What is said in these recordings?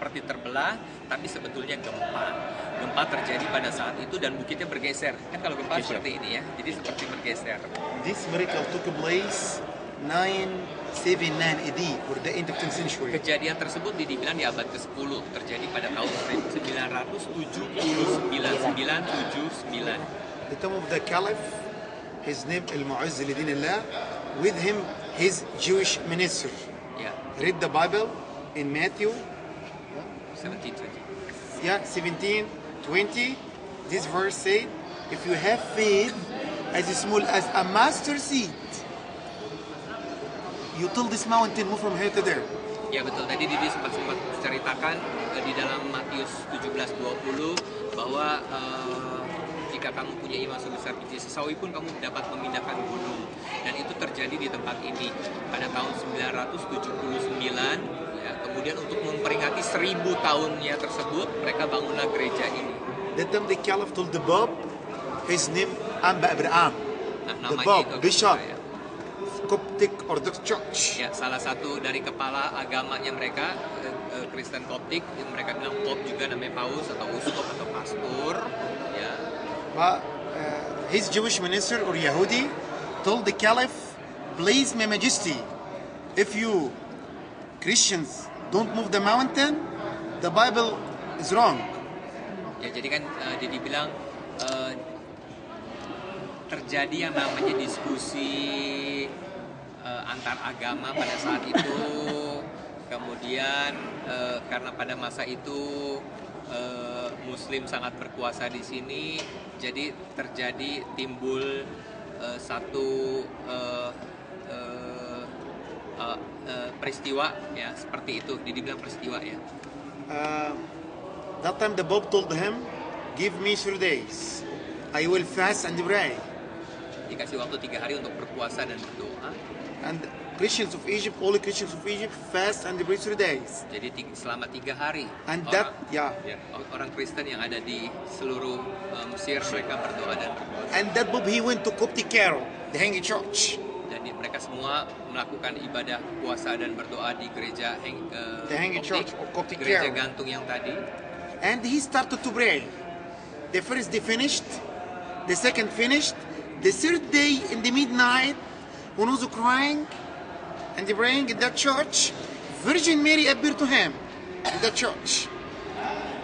seperti terbelah, tapi sebetulnya gempa. Gempa terjadi pada saat itu dan bukitnya bergeser. Kan kalau gempa seperti ini ya, jadi seperti bergeser. This miracle took place 979 AD or the end of 10th century. Kejadian tersebut dibilang di abad ke-10, terjadi pada tahun 979. The time of the Caliph, his name Al-Mu'azz lidinillah, with him his Jewish minister. Ya, Read the Bible in Matthew 1720. 17:20. This verse said, if you have faith as small as a mustard seed, you tell this mountain move from here to there. Ya betul, tadi Didi sempat ceritakan di dalam Matius 17:20 bahwa jika kamu punya iman sebesar biji sesawi pun kamu dapat memindahkan gunung, dan itu terjadi di tempat ini pada tahun 979 ya. Kemudian untuk memperingati 1000 tahunnya tersebut mereka bangunlah gereja ini. That time the Caliph told the Pope, his name Amba Abraham, Nah, the namanya Pope, itu Bishop, ya. Coptic Orthodox Church. Ya, salah satu dari kepala agamanya mereka, Kristen Koptik, mereka bilang Pop juga namanya Paus atau Uskup atau Pastor. Ya. But his Jewish minister or Yahudi told the Caliph, please, my majesty, if you Christians don't move the mountain, the Bible is wrong. Ya, jadi kan dia dibilang terjadi yang namanya diskusi antar agama pada saat itu. Kemudian karena pada masa itu Muslim sangat berkuasa di sini, jadi terjadi timbul satu peristiwa ya seperti itu. Dibilang peristiwa ya. That time the Pope told him, give me 3 days, I will fast and pray. Dikasih waktu 3 hari untuk berpuasa dan berdoa. And Christians of Egypt, all the Christians of Egypt fast and pray 3 days. Jadi selama 3 hari. And that, Orang Kristen yang ada di seluruh Mesir mereka berdoa dan berpuasa. And that Pope, he went to Coptic Cairo, the hanging church. Jadi mereka semua melakukan ibadah puasa dan berdoa di gereja The hanging church of Coptic gereja Cairo. gantung yang tadi. And he started to pray. The first day finished, the second finished, the third day in the midnight, when he was crying and praying in that church, Virgin Mary appeared to him in that church.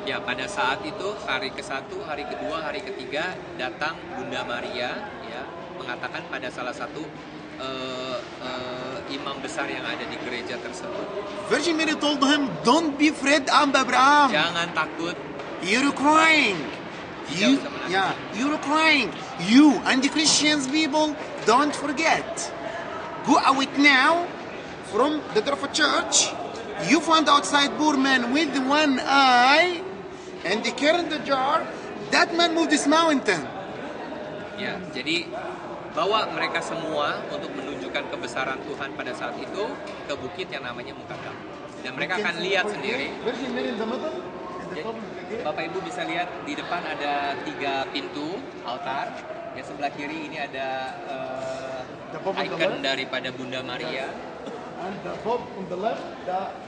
Ya, pada saat itu hari ke-1, hari kedua, hari ketiga datang Bunda Maria ya mengatakan pada salah satu imam besar yang ada di gereja tersebut. Virgin Mary told him, don't be afraid, Amba Abraham. Jangan takut. You're crying. You're crying. You and the Christians people, don't forget. Go away now from the door of a church. You found outside poor man with one eye and they carried the jar. That man moved this mountain. Ya, jadi bawa mereka semua untuk menunjukkan kebesaran Tuhan pada saat itu ke bukit yang namanya Mukadam. Dan mereka akan lihat sendiri. Bapak Ibu bisa lihat di depan ada 3 pintu altar. Ya, sebelah kiri ini ada icon daripada Bunda Maria. And the Pope on the left,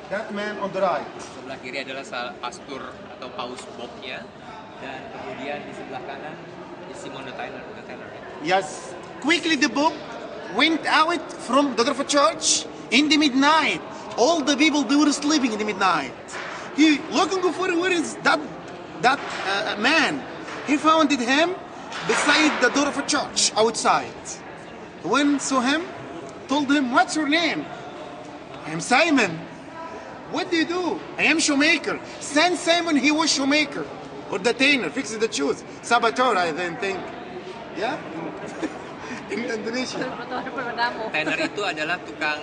that man on the right. Sebelah kiri adalah pastor atau paus Bobnya. Dan kemudian di sebelah kanan di Simon the Tanner. Yes. Quickly the Pope went out from the door of a church in the midnight. All the people, they were sleeping in the midnight. He looking for where is that man. He found him beside the door of a church outside. When saw him, told him, what's your name? I'm Simon. What do you do? I am shoemaker. Saint Simon, he was shoemaker. Or the tainer, fixes the shoes. Sabator, I then think. Yeah? In Indonesia. Tanner itu adalah tukang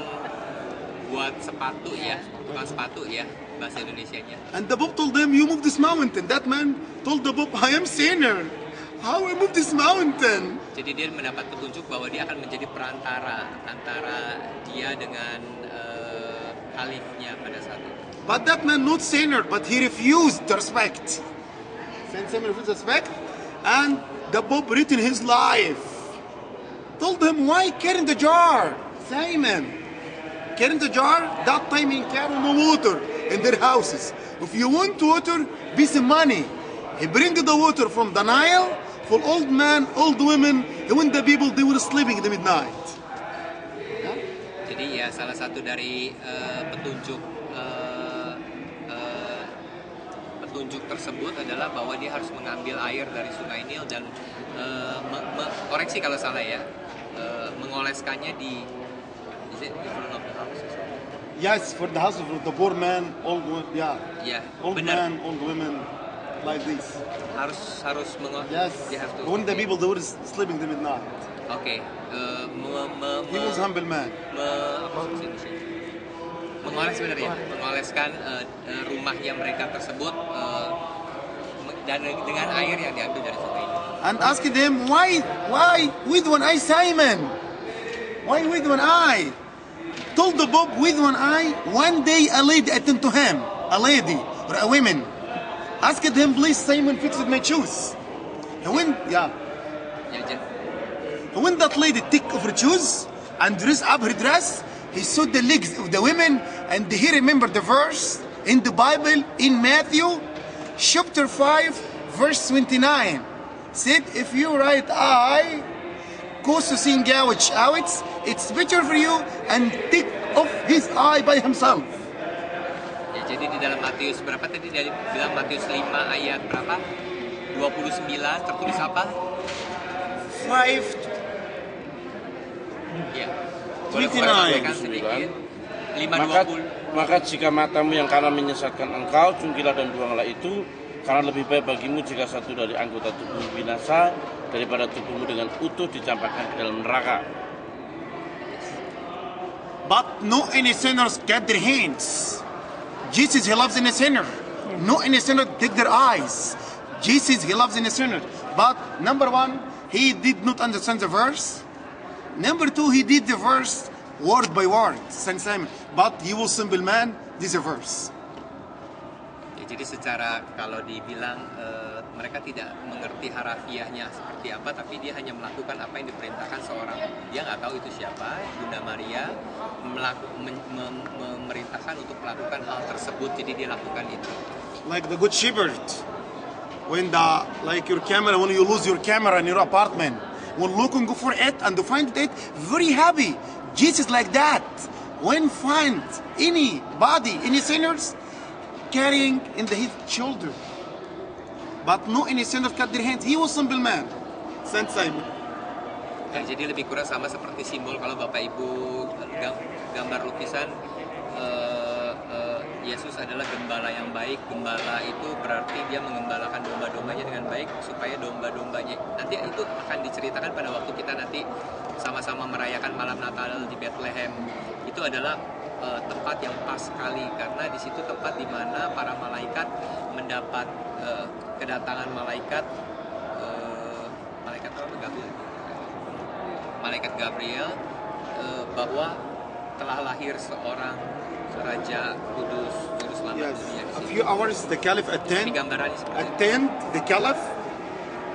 buat sepatu ya, tukang sepatu ya, bahasa Indonesianya. And the Pope told him, you move this mountain. That man told the Pope, I am sinner. How I move this mountain? Jadi dia mendapat petunjuk bahwa dia akan menjadi perantara antara dia dengan khalifnya pada saat itu. But that man not sinner, but he refused to respect. Saint Simon refused to respect, and the Pope written his life. Told him, why carrying the jar? Simon, carrying the jar, that time in Cairo no water. in their houses. If you want water, be some money. He bring the water from the Nile for old men, old women, and when the people they were sleeping in the midnight. Jadi ya salah satu dari petunjuk tersebut adalah bahwa dia harus mengambil air dari Sungai Nil dan koreksi kalau salah ya, mengoleskannya di is it in front of the house? Yes, for the house of the poor man, old Ya, old benar. man, old women, like this. Harus Yes, you have to, when the people they were sleeping in the midnight. Oke, He was humble man. mengoles benar ya, mengoleskan rumahnya mereka tersebut dan dengan air yang diambil dari sungai ini. And asking them, why with one eye, Simon? Why with one eye? Told the Pope with one eye. One day a lady attended to him, a lady or a woman. Asked him, please, Simon, fix my shoes. And when that lady took off her shoes and dressed up her dress, he saw the legs of the women, and he remembered the verse in the Bible in Matthew chapter 5 verse 29. Said, if your right eye goes to seeing out, it's better for you and take off his eye by himself. Ya, jadi di dalam Matius berapa tadi dia bilang, Matius 5 ayat berapa? 29 tertulis apa? 5 Ya. 29. Sedikit. Maka jika matamu yang kanan menyesatkan engkau, cungkilah dan buanglah itu, karena lebih baik bagimu jika satu dari anggota tubuhmu binasa daripada tubuhmu dengan utuh dicampakkan ke dalam neraka. But no any sinners get their hands. Jesus, he loves any sinner. No any sinner take their eyes. Jesus, he loves any sinner. But number one, he did not understand the verse. Number two, he did the verse word by word, Saint Simon. But he was simple man, this is a verse. Ya, jadi secara kalau dibilang mereka tidak mengerti harafiahnya seperti apa, tapi dia hanya melakukan apa yang diperintahkan seorang. Dia nggak tahu itu siapa, Bunda Maria memerintahkan untuk melakukan hal tersebut, jadi dia lakukan itu. Like the good shepherd, when when you lose your camera in your apartment, when looking for it and to find it, very happy. Jesus like that. When find anybody, any sinners, carrying in his shoulder. But no any sinners cut their hands. He was simple man. Saint Simon. Ya, jadi lebih kurang sama seperti simbol kalau Bapak Ibu gambar lukisan, Yesus adalah gembala yang baik. Gembala itu berarti dia mengembalakan domba-dombanya dengan baik supaya domba-dombanya nanti itu akan diceritakan pada waktu kita nanti sama-sama merayakan malam Natal di Bethlehem. Itu adalah tempat yang pas sekali karena di situ tempat di mana para malaikat mendapat kedatangan malaikat Gabriel bahwa telah lahir seorang Raja Kudus, Juru Selamat dunia. A few hours the Caliph attend the Caliph.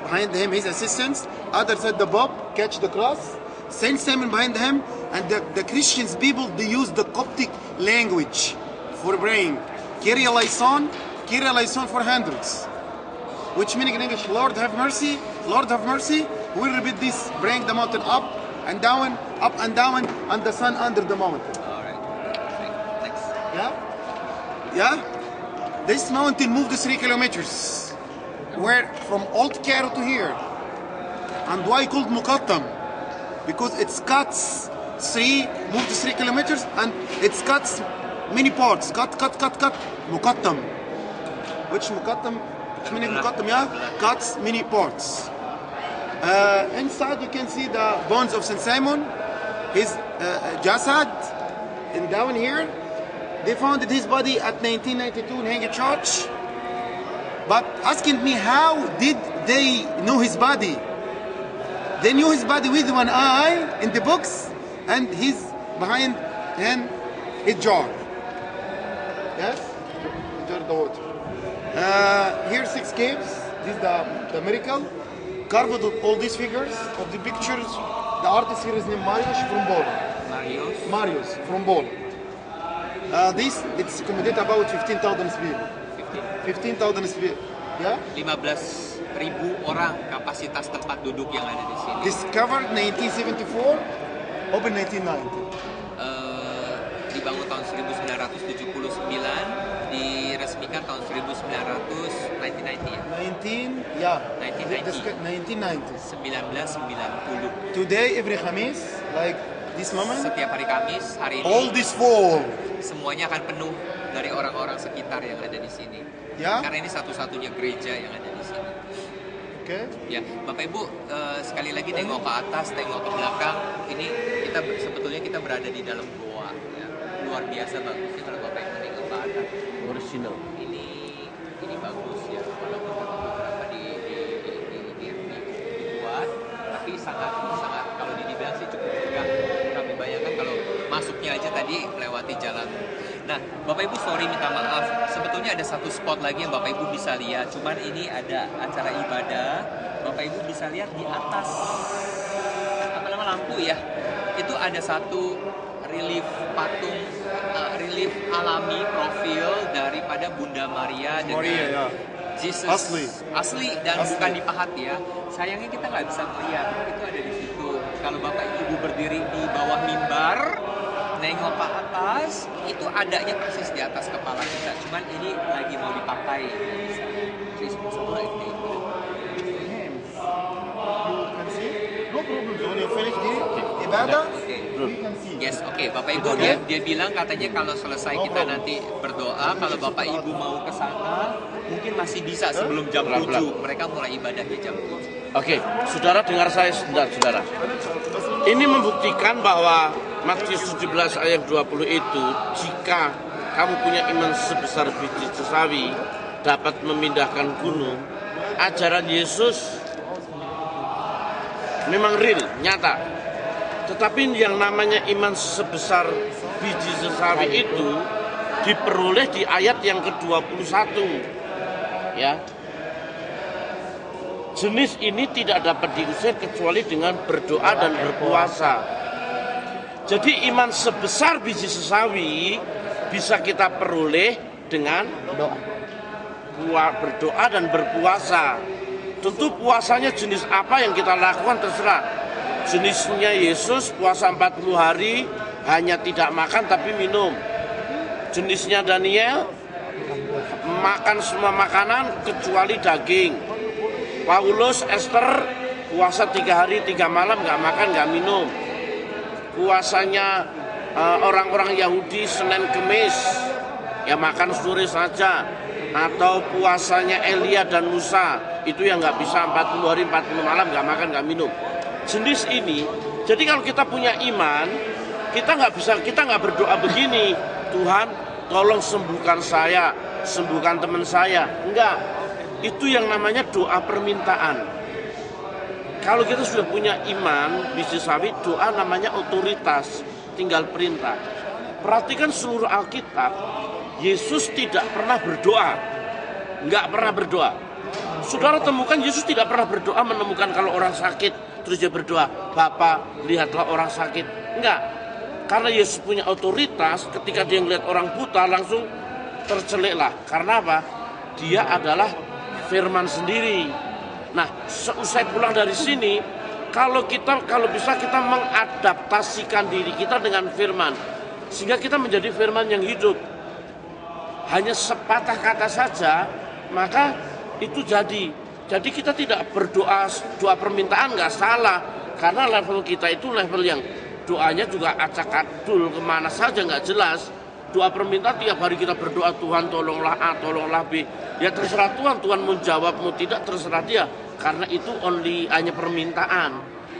Behind him his assistants. Other side the Pope catch the cross. Saint Simon behind him, and the Christians people they use the Coptic language for praying. Kyrie eleison for hundreds. Which meaning in English, Lord have mercy, Lord have mercy. We repeat this, bring the mountain up and down, and the sun under the mountain. Alright, next. Yeah? This mountain moved 3 kilometers. Where from Old Cairo to here. And why called Muqattam? Because it cuts moved 3 kilometers, and it cuts many parts. Cut. Muqattam. Which Muqattam? Which meaning Muqattam, yeah? Cuts many parts. Inside you can see the bones of Saint Simon, his Jasad, and down here they found his body at 1992 in Hanging Church. But asking me how did they know his body? They knew his body with one eye in the books, and his behind him his jar. Yes, jar the water. Here 6 caves. This is the miracle. Carved with all these figures of the pictures. The artist here is named Marius from Poland. Marius from Poland. This it's accommodate about 15,000 people. 15,000 people. Yeah. 15.000 orang kapasitas tempat duduk yang ada di sini. Discovered 1974, open 1990. Dibangun tahun 1979, diresmikan tahun 1990 ya. 1990. 1990. Today, every Khamis, like this moment, Setiap hari Kamis, hari all ini this fall. semuanya akan penuh dari orang-orang sekitar yang ada di sini. Ya. Karena ini satu-satunya gereja yang ada di sini. Okay. Ya, Bapak Ibu, sekali lagi tengok ke atas, tengok ke belakang. Ini sebetulnya kita berada di dalam goa. Ya. Luar biasa bagusnya kalau Bapak Ibu tengok ke atas. Original. Ini bagus ya. Walaupun memang beberapa dibuat, tapi sangat kalau dibilang sih cukup megah. Kami bayangkan kalau masuknya aja tadi melewati jalan. Nah, Bapak Ibu sorry minta maaf. Sebetulnya ada satu spot lagi yang Bapak Ibu bisa lihat. Cuman ini ada acara ibadah. Bapak Ibu bisa lihat di atas lampu ya. Itu ada satu relief patung, relief alami profil daripada Bunda Maria dengan ya. Jesus. Asli dan Asli. bukan dipahat ya. Sayangnya kita nggak bisa melihat. Itu ada di situ. Kalau Bapak Ibu berdiri di bawah mimbar, nengok ke atas, itu adanya persis di atas kepala kita. Cuman ini lagi mau dipakai. Please, You can see. No problem. When you finish the ibadah, Oke. you can see. Yes, oke. Bapak Ibu dia bilang katanya kalau selesai kita nanti berdoa, kalau Bapak Ibu mau ke sana, mungkin masih bisa sebelum jam 7. Mereka mulai ibadah di jam 7. Oke, saudara dengar saya sebentar, saudara. Ini membuktikan bahwa Matius 17 ayat 20 itu, jika kamu punya iman sebesar biji sesawi dapat memindahkan gunung, ajaran Yesus memang real, nyata. Tetapi yang namanya iman sebesar biji sesawi itu diperoleh di ayat yang ke-21. Ya. Jenis ini tidak dapat diusir kecuali dengan berdoa dan berpuasa. Jadi iman sebesar biji sesawi bisa kita peroleh dengan berdoa dan berpuasa. Tentu puasanya jenis apa yang kita lakukan terserah. Jenisnya Yesus puasa 40 hari hanya tidak makan tapi minum. Jenisnya Daniel makan semua makanan kecuali daging. Paulus, Esther puasa 3 hari 3 malam nggak makan nggak minum. Puasanya orang-orang Yahudi Senin Kemis ya makan sore saja. Atau puasanya Elia dan Musa itu yang nggak bisa 40 hari 40 malam nggak makan nggak minum. Jenis ini, jadi kalau kita punya iman, kita nggak berdoa begini, Tuhan tolong sembuhkan saya, sembuhkan teman saya, enggak. Itu yang namanya doa permintaan. Kalau kita sudah punya iman, biji sawi, doa namanya otoritas, tinggal perintah. Perhatikan seluruh Alkitab, Yesus tidak pernah berdoa, nggak pernah berdoa. Saudara temukan Yesus tidak pernah berdoa menemukan kalau orang sakit, terus dia berdoa, Bapa lihatlah orang sakit. Enggak, karena Yesus punya otoritas, ketika dia melihat orang buta langsung terceliklah. Karena apa? Dia adalah firman sendiri. Nah, seusai pulang dari sini, kalau bisa kita mengadaptasikan diri kita dengan firman, sehingga kita menjadi firman yang hidup. Hanya sepatah kata saja, maka itu jadi. Jadi kita tidak berdoa, doa permintaan nggak salah, karena level kita itu level yang doanya juga acak-adul kemana saja nggak jelas. Doa permintaan tiap hari kita berdoa, Tuhan tolonglah A, tolonglah B. Ya terserah Tuhan, Tuhan mau jawab mau tidak terserah dia. Karena itu hanya permintaan.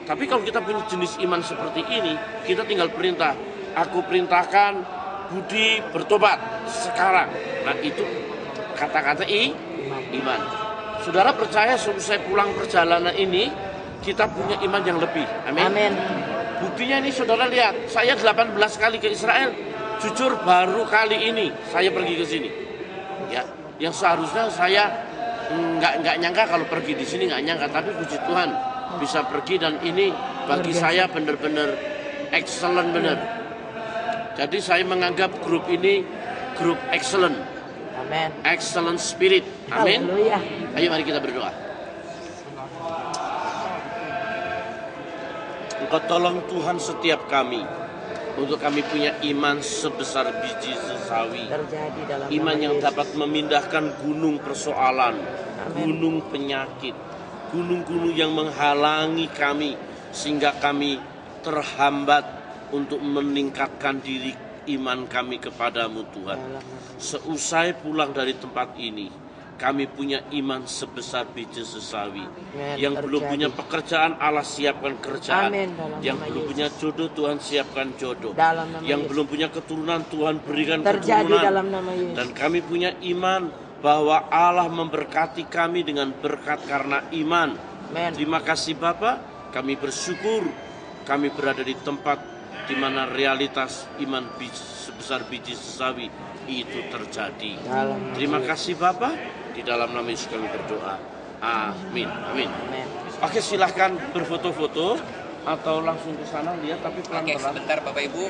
Tapi kalau kita punya jenis iman seperti ini, kita tinggal perintah. Aku perintahkan Budi bertobat sekarang. Nah itu kata-kata iman. Saudara percaya selesai pulang perjalanan ini, kita punya iman yang lebih. Amin. Amin. Buktinya ini saudara lihat, saya 18 kali ke Israel. Jujur baru kali ini saya pergi ke sini, ya. Yang seharusnya saya nggak nyangka kalau pergi di sini nggak nyangka, tapi puji Tuhan bisa pergi dan ini bagi saya benar-benar excellent benar. Jadi saya menganggap grup ini grup excellent, Amin. excellent spirit. Amin. Haleluya. Ayo mari kita berdoa. Engkau tolong Tuhan setiap kami, untuk kami punya iman sebesar biji sesawi. Terjadi dalam Iman nama yang Yesus. dapat memindahkan gunung persoalan, Amin. gunung penyakit, gunung-gunung yang menghalangi kami, sehingga kami terhambat untuk meningkatkan diri iman kami kepadamu Tuhan. Dalam nama- Seusai pulang dari tempat ini, kami punya iman sebesar biji sesawi. Amin. Yang belum Terjadi. punya pekerjaan, Allah siapkan kerjaan. Amin. Dalam Yang nama belum Yesus. punya jodoh, Tuhan siapkan jodoh. Dalam nama Yang Yesus. belum punya keturunan, Tuhan berikan Terjadi keturunan. dalam nama Yesus. Dan kami punya iman bahwa Allah memberkati kami dengan berkat karena iman. Amin. Terima kasih Bapa, kami bersyukur kami berada di tempat di mana realitas iman sebesar biji sesawi itu terjadi. Dalam nama Terima Yesus. kasih Bapa, di dalam nama Yesus kami berdoa. Amin. Amin. Amin. Oke, silahkan berfoto-foto atau langsung ke sana lihat, tapi Oke, pelan-pelan. sebentar Bapak Ibu.